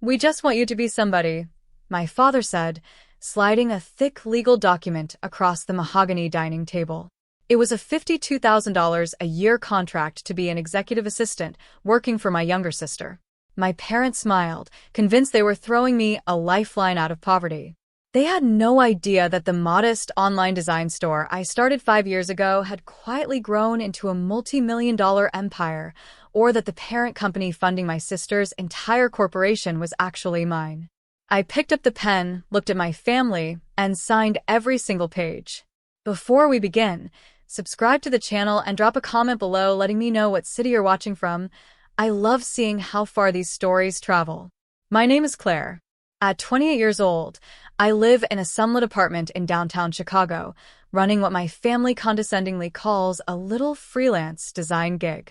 We just want you to be somebody, my father said, sliding a thick legal document across the mahogany dining table. It was a $52,000 a year contract to be an executive assistant working for my younger sister. My parents smiled, convinced they were throwing me a lifeline out of poverty. They had no idea that the modest online design store I started 5 years ago had quietly grown into a multi-million-dollar empire, or that the parent company funding my sister's entire corporation was actually mine. I picked up the pen, looked at my family, and signed every single page. Before we begin, subscribe to the channel and drop a comment below letting me know what city you're watching from. I love seeing how far these stories travel. My name is Claire. At 28 years old, I live in a sunlit apartment in downtown Chicago, running what my family condescendingly calls a little freelance design gig.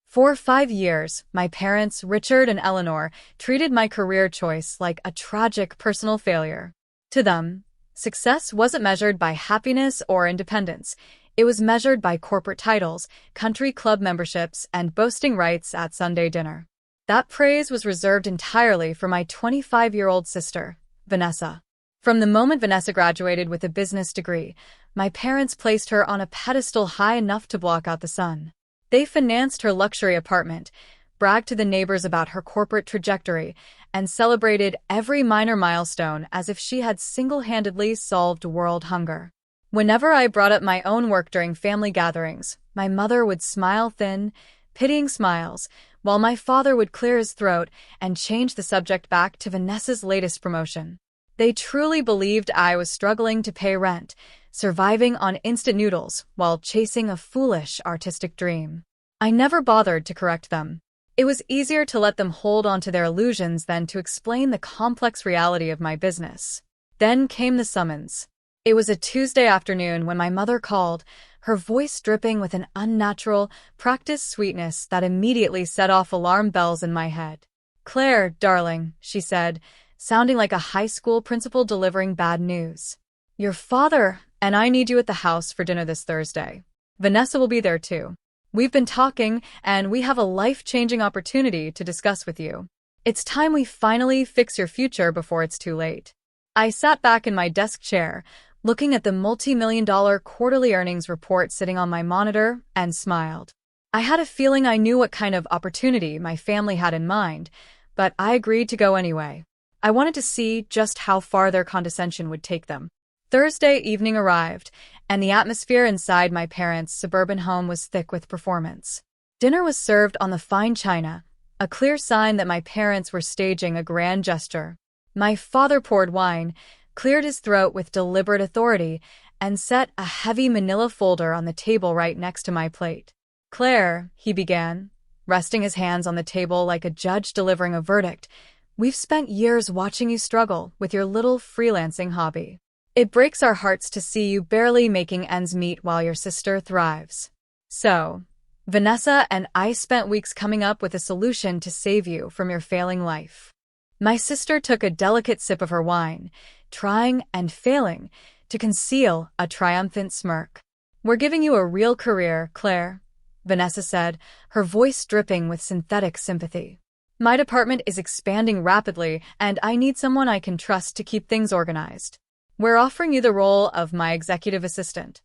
For 5 years, my parents, Richard and Eleanor, treated my career choice like a tragic personal failure. To them, success wasn't measured by happiness or independence. It was measured by corporate titles, country club memberships, and boasting rights at Sunday dinner. That praise was reserved entirely for my 25-year-old sister, Vanessa. From the moment Vanessa graduated with a business degree, my parents placed her on a pedestal high enough to block out the sun. They financed her luxury apartment, bragged to the neighbors about her corporate trajectory, and celebrated every minor milestone as if she had single-handedly solved world hunger. Whenever I brought up my own work during family gatherings, my mother would smile thin, pitying smiles, while my father would clear his throat and change the subject back to Vanessa's latest promotion. They truly believed I was struggling to pay rent, surviving on instant noodles while chasing a foolish artistic dream. I never bothered to correct them. It was easier to let them hold on to their illusions than to explain the complex reality of my business. Then came the summons. It was a Tuesday afternoon when my mother called, her voice dripping with an unnatural, practiced sweetness that immediately set off alarm bells in my head. "Claire, darling," she said, sounding like a high school principal delivering bad news. "Your father and I need you at the house for dinner this Thursday. Vanessa will be there too. We've been talking, and we have a life-changing opportunity to discuss with you. It's time we finally fix your future before it's too late." I sat back in my desk chair, looking at the multi-million-dollar quarterly earnings report sitting on my monitor, and smiled. I had a feeling I knew what kind of opportunity my family had in mind, but I agreed to go anyway. I wanted to see just how far their condescension would take them. Thursday evening arrived, and the atmosphere inside my parents' suburban home was thick with performance. Dinner was served on the fine china, a clear sign that my parents were staging a grand gesture. My father poured wine, cleared his throat with deliberate authority, and set a heavy manila folder on the table right next to my plate. "Claire," he began, resting his hands on the table like a judge delivering a verdict, "we've spent years watching you struggle with your little freelancing hobby. It breaks our hearts to see you barely making ends meet while your sister thrives. So, Vanessa and I spent weeks coming up with a solution to save you from your failing life." My sister took a delicate sip of her wine, trying and failing to conceal a triumphant smirk. "We're giving you a real career, Claire," Vanessa said, her voice dripping with synthetic sympathy. "My department is expanding rapidly, and I need someone I can trust to keep things organized. We're offering you the role of my executive assistant."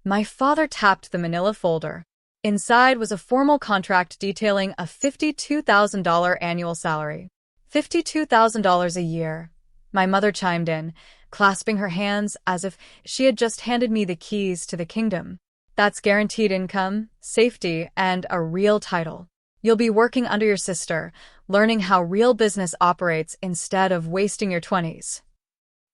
My father tapped the manila folder. Inside was a formal contract detailing a $52,000 annual salary. $52,000 a year, my mother chimed in, clasping her hands as if she had just handed me the keys to the kingdom. "That's guaranteed income, safety, and a real title. You'll be working under your sister, learning how real business operates instead of wasting your 20s.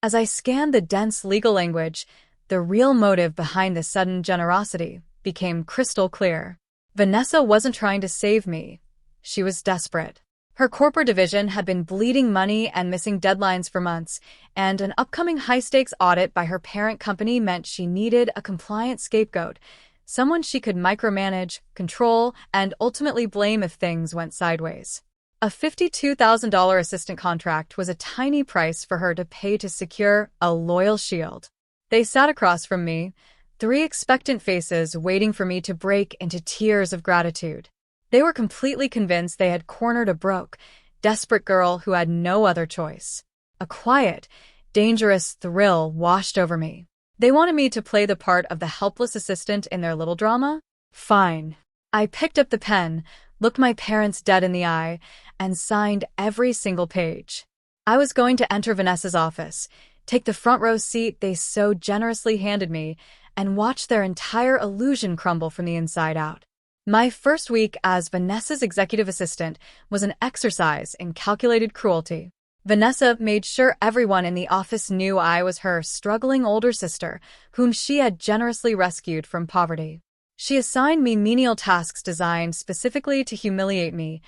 As I scanned the dense legal language, the real motive behind this sudden generosity became crystal clear. Vanessa wasn't trying to save me. She was desperate. Her corporate division had been bleeding money and missing deadlines for months, and an upcoming high-stakes audit by her parent company meant she needed a compliant scapegoat, someone she could micromanage, control, and ultimately blame if things went sideways. A $52,000 assistant contract was a tiny price for her to pay to secure a loyal shield. They sat across from me, 3 expectant faces waiting for me to break into tears of gratitude. They were completely convinced they had cornered a broke, desperate girl who had no other choice. A quiet, dangerous thrill washed over me. They wanted me to play the part of the helpless assistant in their little drama? Fine. I picked up the pen, looked my parents dead in the eye, and signed every single page. I was going to enter Vanessa's office, take the front row seat they so generously handed me, and watch their entire illusion crumble from the inside out. My first week as Vanessa's executive assistant was an exercise in calculated cruelty. Vanessa made sure everyone in the office knew I was her struggling older sister, whom she had generously rescued from poverty. She assigned me menial tasks designed specifically to humiliate me,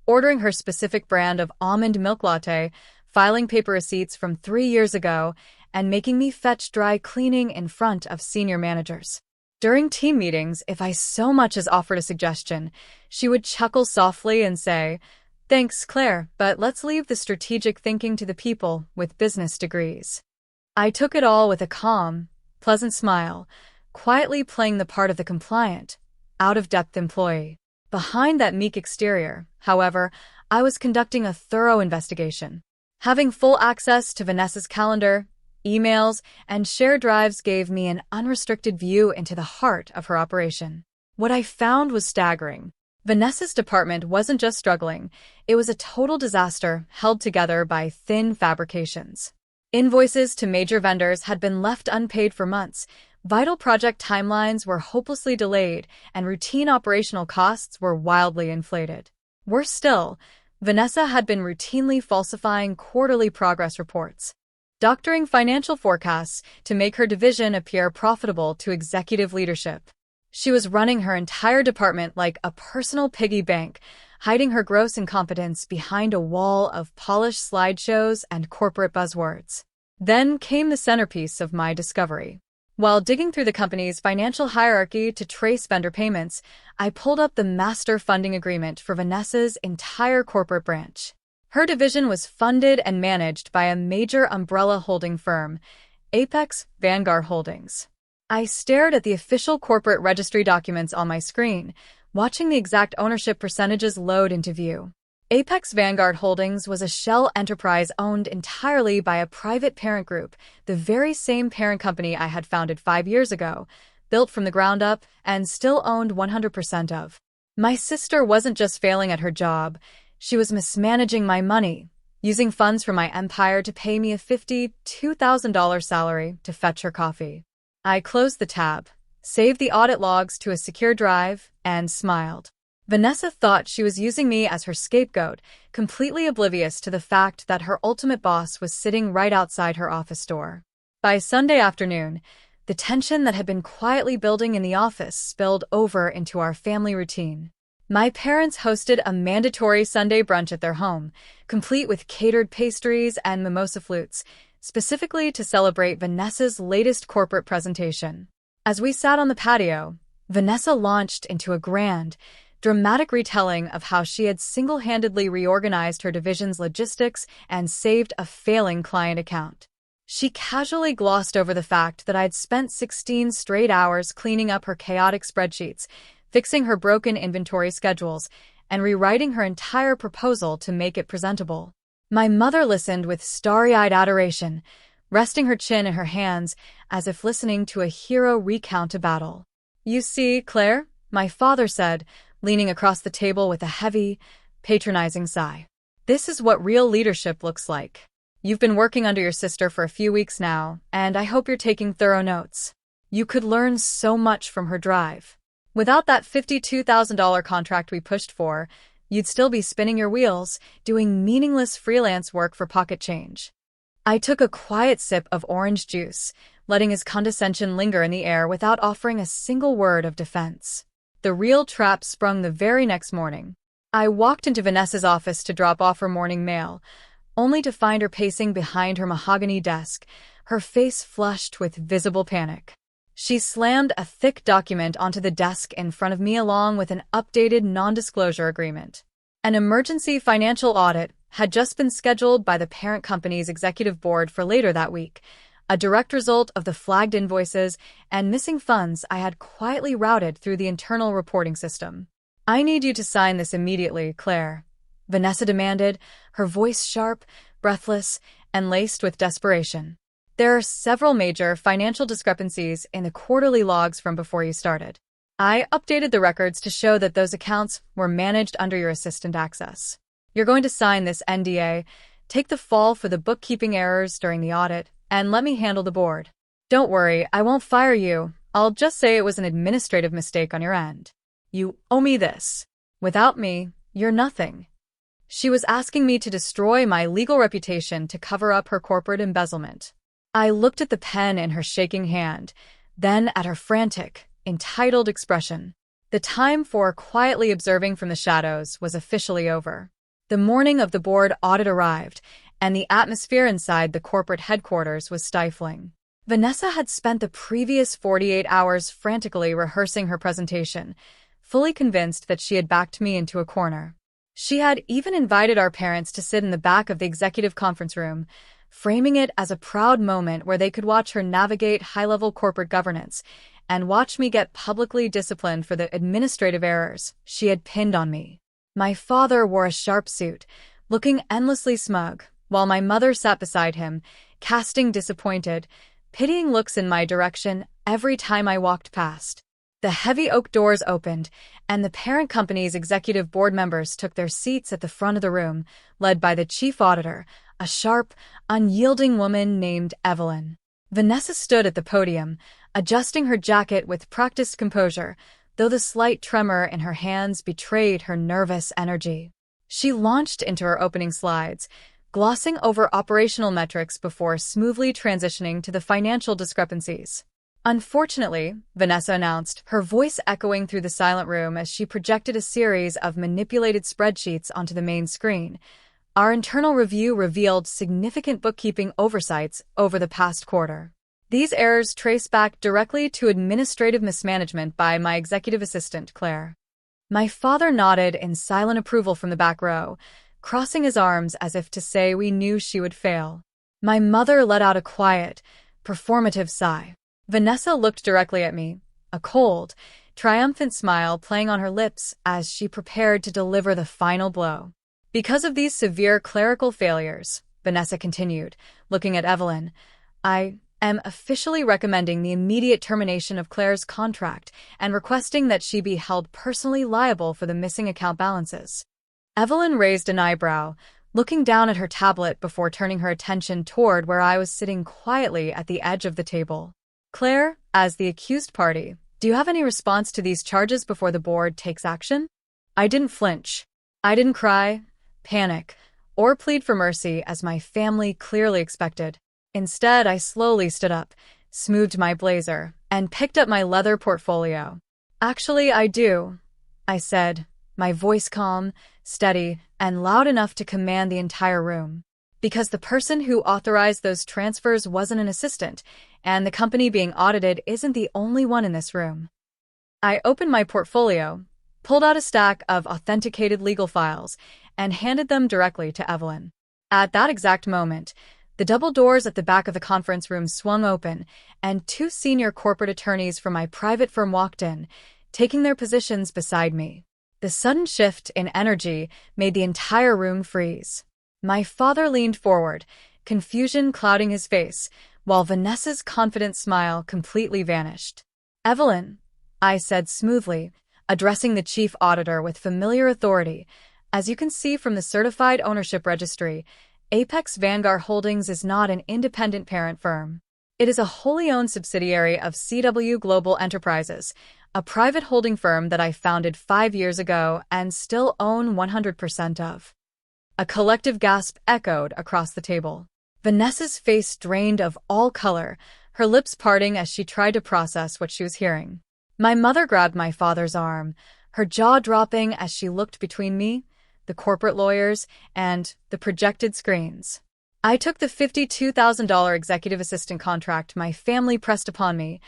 ordering her specific brand of almond milk latte, filing paper receipts from 3 years ago, and making me fetch dry cleaning in front of senior managers. During team meetings, if I so much as offered a suggestion, she would chuckle softly and say, "Thanks, Claire, but let's leave the strategic thinking to the people with business degrees." I took it all with a calm, pleasant smile, quietly playing the part of the compliant, out-of-depth employee. Behind that meek exterior, however, I was conducting a thorough investigation. Having full access to Vanessa's calendar, emails, and shared drives gave me an unrestricted view into the heart of her operation. What I found was staggering. Vanessa's department wasn't just struggling, it was a total disaster held together by thin fabrications. Invoices to major vendors had been left unpaid for months, vital project timelines were hopelessly delayed, and routine operational costs were wildly inflated. Worse still, Vanessa had been routinely falsifying quarterly progress reports, doctoring financial forecasts to make her division appear profitable to executive leadership. She was running her entire department like a personal piggy bank, hiding her gross incompetence behind a wall of polished slideshows and corporate buzzwords. Then came the centerpiece of my discovery. While digging through the company's financial hierarchy to trace vendor payments, I pulled up the master funding agreement for Vanessa's entire corporate branch. Her division was funded and managed by a major umbrella holding firm, Apex Vanguard Holdings. I stared at the official corporate registry documents on my screen, watching the exact ownership percentages load into view. Apex Vanguard Holdings was a shell enterprise owned entirely by a private parent group, the very same parent company I had founded 5 years ago, built from the ground up, and still owned 100% of. My sister wasn't just failing at her job, she was mismanaging my money, using funds from my empire to pay me a $52,000 salary to fetch her coffee. I closed the tab, saved the audit logs to a secure drive, and smiled. Vanessa thought she was using me as her scapegoat, completely oblivious to the fact that her ultimate boss was sitting right outside her office door. By Sunday afternoon, the tension that had been quietly building in the office spilled over into our family routine. My parents hosted a mandatory Sunday brunch at their home, complete with catered pastries and mimosa flutes, specifically to celebrate Vanessa's latest corporate presentation. As we sat on the patio, Vanessa launched into a grand, dramatic retelling of how she had single-handedly reorganized her division's logistics and saved a failing client account. She casually glossed over the fact that I'd spent 16 straight hours cleaning up her chaotic spreadsheets, fixing her broken inventory schedules, and rewriting her entire proposal to make it presentable. My mother listened with starry-eyed adoration, resting her chin in her hands as if listening to a hero recount a battle. "You see, Claire," my father said, leaning across the table with a heavy, patronizing sigh. "This is what real leadership looks like. You've been working under your sister for a few weeks now, and I hope you're taking thorough notes. You could learn so much from her drive. Without that $52,000 contract we pushed for, you'd still be spinning your wheels, doing meaningless freelance work for pocket change." I took a quiet sip of orange juice, letting his condescension linger in the air without offering a single word of defense. The real trap sprung the very next morning. I walked into Vanessa's office to drop off her morning mail, only to find her pacing behind her mahogany desk, her face flushed with visible panic. She slammed a thick document onto the desk in front of me along with an updated non-disclosure agreement. An emergency financial audit had just been scheduled by the parent company's executive board for later that week, a direct result of the flagged invoices and missing funds I had quietly routed through the internal reporting system. "I need you to sign this immediately, Claire," Vanessa demanded, her voice sharp, breathless, and laced with desperation. There are several major financial discrepancies in the quarterly logs from before you started. I updated the records to show that those accounts were managed under your assistant access. You're going to sign this NDA, take the fall for the bookkeeping errors during the audit, and let me handle the board. Don't worry, I won't fire you. I'll just say it was an administrative mistake on your end. You owe me this. Without me, you're nothing. She was asking me to destroy my legal reputation to cover up her corporate embezzlement. I looked at the pen in her shaking hand, then at her frantic, entitled expression. The time for quietly observing from the shadows was officially over. The morning of the board audit arrived, and the atmosphere inside the corporate headquarters was stifling. Vanessa had spent the previous 48 hours frantically rehearsing her presentation, fully convinced that she had backed me into a corner. She had even invited our parents to sit in the back of the executive conference room, framing it as a proud moment where they could watch her navigate high-level corporate governance and watch me get publicly disciplined for the administrative errors she had pinned on me. My father wore a sharp suit, looking endlessly smug, while my mother sat beside him, casting disappointed, pitying looks in my direction every time I walked past. The heavy oak doors opened, and the parent company's executive board members took their seats at the front of the room, led by the chief auditor, a sharp, unyielding woman named Evelyn. Vanessa stood at the podium, adjusting her jacket with practiced composure, though the slight tremor in her hands betrayed her nervous energy. She launched into her opening slides, glossing over operational metrics before smoothly transitioning to the financial discrepancies. Unfortunately, Vanessa announced, her voice echoing through the silent room as she projected a series of manipulated spreadsheets onto the main screen, our internal review revealed significant bookkeeping oversights over the past quarter. These errors trace back directly to administrative mismanagement by my executive assistant, Claire. My father nodded in silent approval from the back row, crossing his arms as if to say we knew she would fail. My mother let out a quiet, performative sigh. Vanessa looked directly at me, a cold, triumphant smile playing on her lips as she prepared to deliver the final blow. Because of these severe clerical failures, Vanessa continued, looking at Evelyn, I am officially recommending the immediate termination of Claire's contract and requesting that she be held personally liable for the missing account balances. Evelyn raised an eyebrow, looking down at her tablet before turning her attention toward where I was sitting quietly at the edge of the table. Claire, as the accused party, do you have any response to these charges before the board takes action? I didn't flinch. I didn't cry, panic, or plead for mercy as my family clearly expected. Instead, I slowly stood up, smoothed my blazer, and picked up my leather portfolio. Actually, I do, I said, my voice calm, steady, and loud enough to command the entire room. Because the person who authorized those transfers wasn't an assistant, and the company being audited isn't the only one in this room. I opened my portfolio, pulled out a stack of authenticated legal files, and handed them directly to Evelyn. At that exact moment, the double doors at the back of the conference room swung open, and two senior corporate attorneys from my private firm walked in, taking their positions beside me. The sudden shift in energy made the entire room freeze. My father leaned forward, confusion clouding his face, while Vanessa's confident smile completely vanished. Evelyn, I said smoothly, addressing the chief auditor with familiar authority, as you can see from the certified ownership registry, Apex Vanguard Holdings is not an independent parent firm. It is a wholly owned subsidiary of CW Global Enterprises, a private holding firm that I founded 5 years ago and still own 100% of. A collective gasp echoed across the table. Vanessa's face drained of all color, her lips parting as she tried to process what she was hearing. My mother grabbed my father's arm, her jaw dropping as she looked between me, the corporate lawyers, and the projected screens. I took the $52,000 executive assistant contract my family pressed upon me.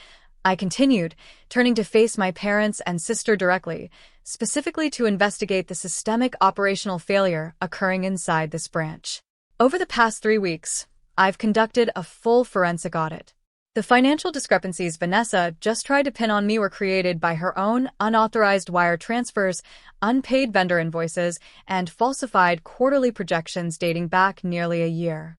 I continued, turning to face my parents and sister directly, specifically to investigate the systemic operational failure occurring inside this branch. Over the past 3 weeks, I've conducted a full forensic audit. The financial discrepancies Vanessa just tried to pin on me were created by her own unauthorized wire transfers, unpaid vendor invoices, and falsified quarterly projections dating back nearly a year.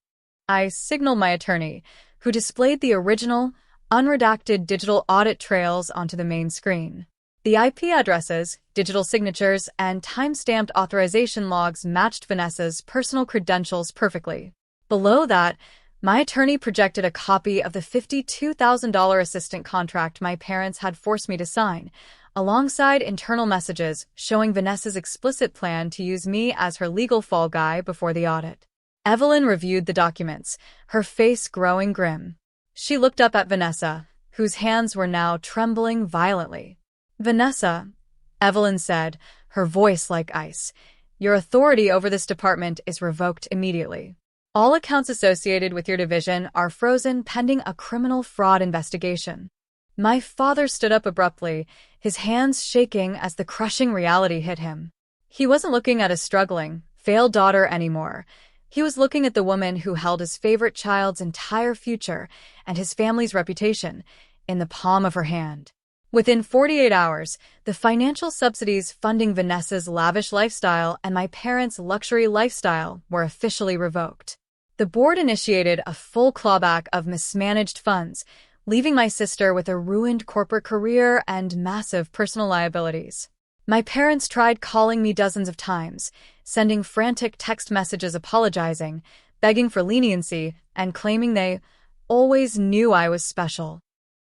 I signaled my attorney, who displayed the original, unredacted digital audit trails onto the main screen. The IP addresses, digital signatures, and time-stamped authorization logs matched Vanessa's personal credentials perfectly. Below that, my attorney projected a copy of the $52,000 assistant contract my parents had forced me to sign, alongside internal messages showing Vanessa's explicit plan to use me as her legal fall guy before the audit. Evelyn reviewed the documents, her face growing grim. She looked up at Vanessa, whose hands were now trembling violently. "Vanessa," Evelyn said, her voice like ice, "your authority over this department is revoked immediately. All accounts associated with your division are frozen pending a criminal fraud investigation." My father stood up abruptly, his hands shaking as the crushing reality hit him. He wasn't looking at a struggling, failed daughter anymore. He was looking at the woman who held his favorite child's entire future and his family's reputation in the palm of her hand. Within 48 hours, the financial subsidies funding Vanessa's lavish lifestyle and my parents' luxury lifestyle were officially revoked. The board initiated a full clawback of mismanaged funds, leaving my sister with a ruined corporate career and massive personal liabilities. My parents tried calling me dozens of times, sending frantic text messages apologizing, begging for leniency, and claiming they always knew I was special.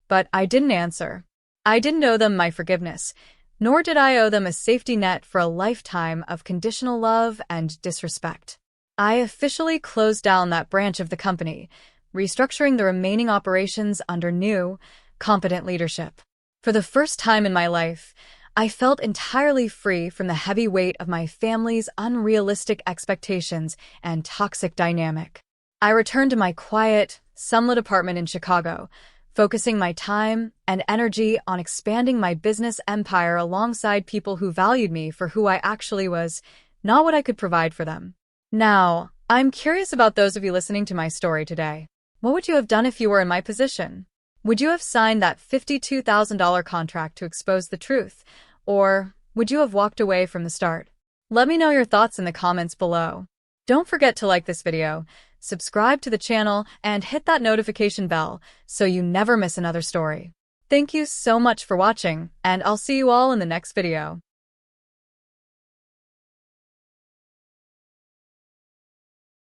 But I didn't answer. I didn't owe them my forgiveness, nor did I owe them a safety net for a lifetime of conditional love and disrespect. I officially closed down that branch of the company, restructuring the remaining operations under new, competent leadership. For the first time in my life, I felt entirely free from the heavy weight of my family's unrealistic expectations and toxic dynamic. I returned to my quiet, sunlit apartment in Chicago, focusing my time and energy on expanding my business empire alongside people who valued me for who I actually was, not what I could provide for them. Now, I'm curious about those of you listening to my story today. What would you have done if you were in my position? Would you have signed that $52,000 contract to expose the truth? Or would you have walked away from the start? Let me know your thoughts in the comments below. Don't forget to like this video, subscribe to the channel, and hit that notification bell so you never miss another story. Thank you so much for watching, and I'll see you all in the next video.